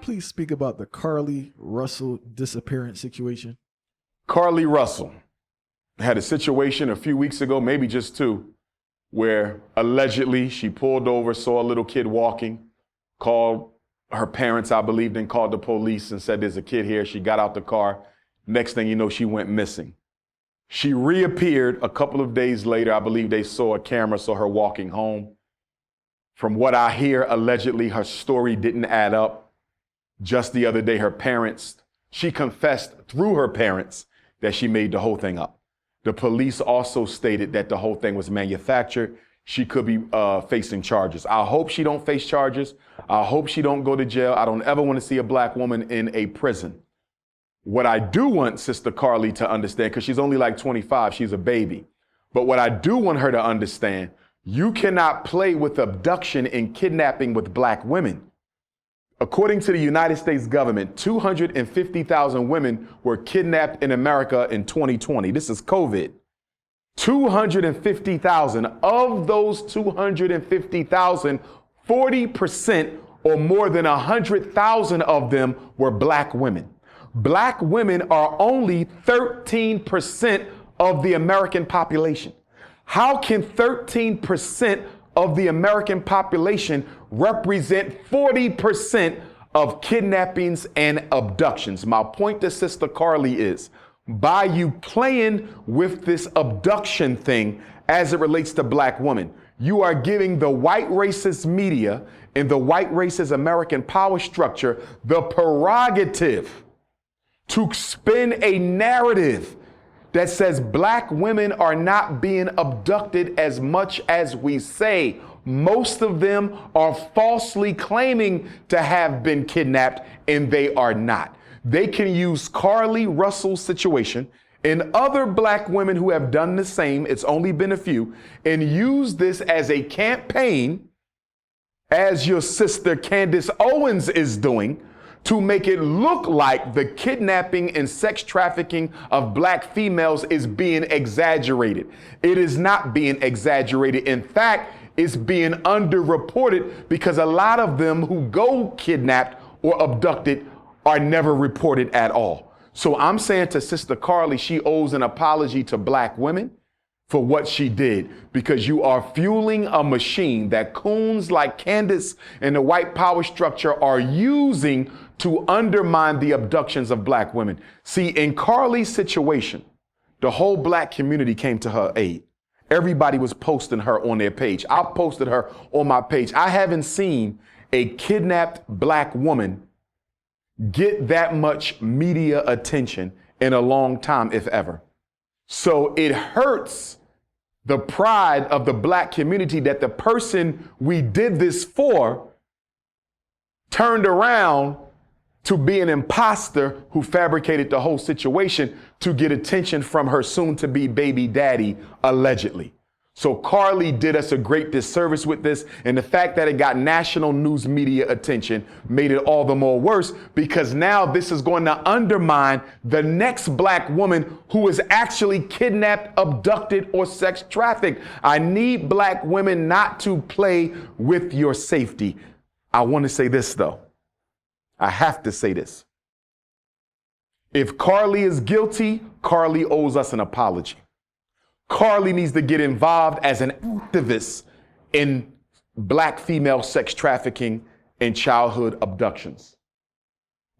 please speak about the Carlee Russell disappearance situation? Carlee Russell had a situation a few weeks ago, maybe just two, where allegedly she pulled over, saw a little kid walking, called her parents, I believe, then called the police and said, there's a kid here. She got out the car. Next thing you know, she went missing. She reappeared a couple of days later. I believe they saw a camera, saw her walking home. From what I hear, allegedly, her story didn't add up. Just the other day, she confessed through her parents that she made the whole thing up. The police also stated that the whole thing was manufactured. She could be facing charges. I hope she don't face charges. I hope she don't go to jail. I don't ever want to see a black woman in a prison. What I do want Sister Carlee to understand, because she's only like 25, she's a baby. But what I do want her to understand, you cannot play with abduction and kidnapping with black women. According to the United States government, 250,000 women were kidnapped in America in 2020. This is COVID. 250,000. Of those 250,000, 40% or more than 100,000 of them were black women. Black women are only 13% of the American population. How can 13% of the American population represent 40% of kidnappings and abductions? My point to Sister Carlee is, by you playing with this abduction thing as it relates to black women, you are giving the white racist media and the white racist American power structure the prerogative to spin a narrative that says black women are not being abducted as much as we say. Most of them are falsely claiming to have been kidnapped, and they are not. They can use Carlee Russell's situation and other black women who have done the same, it's only been a few, and use this as a campaign, as your sister Candace Owens is doing, to make it look like the kidnapping and sex trafficking of black females is being exaggerated. It is not being exaggerated. In fact, it's being underreported because a lot of them who go kidnapped or abducted are never reported at all. So I'm saying to Sister Carlee, she owes an apology to black women for what she did, because you are fueling a machine that coons like Candace and the white power structure are using to undermine the abductions of black women. See, in Carlee's situation, the whole black community came to her aid. Everybody was posting her on their page. I posted her on my page. I haven't seen a kidnapped black woman get that much media attention in a long time, if ever. So it hurts the pride of the black community that the person we did this for turned around to be an imposter who fabricated the whole situation to get attention from her soon-to-be baby daddy, allegedly. So Carlee did us a great disservice with this, and the fact that it got national news media attention made it all the more worse, because now this is going to undermine the next black woman who is actually kidnapped, abducted, or sex trafficked. I need black women not to play with your safety. I want to say this, though. I have to say this. If Carlee is guilty, Carlee owes us an apology. Carlee needs to get involved as an activist in black female sex trafficking and childhood abductions.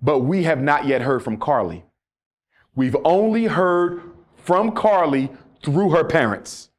But we have not yet heard from Carlee. We've only heard from Carlee through her parents.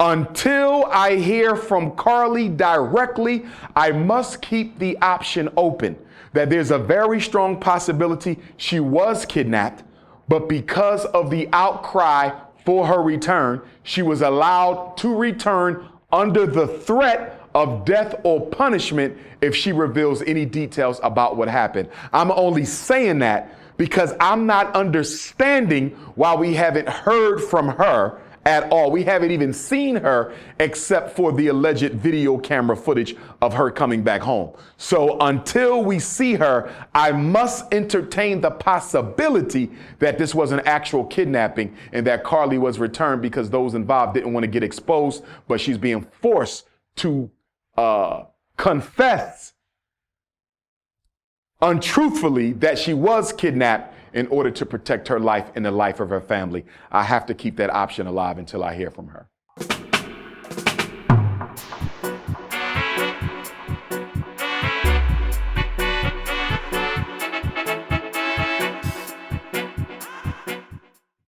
Until I hear from Carlee directly, I must keep the option open that there's a very strong possibility she was kidnapped, but because of the outcry for her return, she was allowed to return under the threat of death or punishment if she reveals any details about what happened. I'm only saying that because I'm not understanding why we haven't heard from her at all. We haven't even seen her except for the alleged video camera footage of her coming back home. So until we see her, I must entertain the possibility that this was an actual kidnapping and that Carlee was returned because those involved didn't want to get exposed, but she's being forced to confess untruthfully that she was kidnapped in order to protect her life and the life of her family. I have to keep that option alive until I hear from her.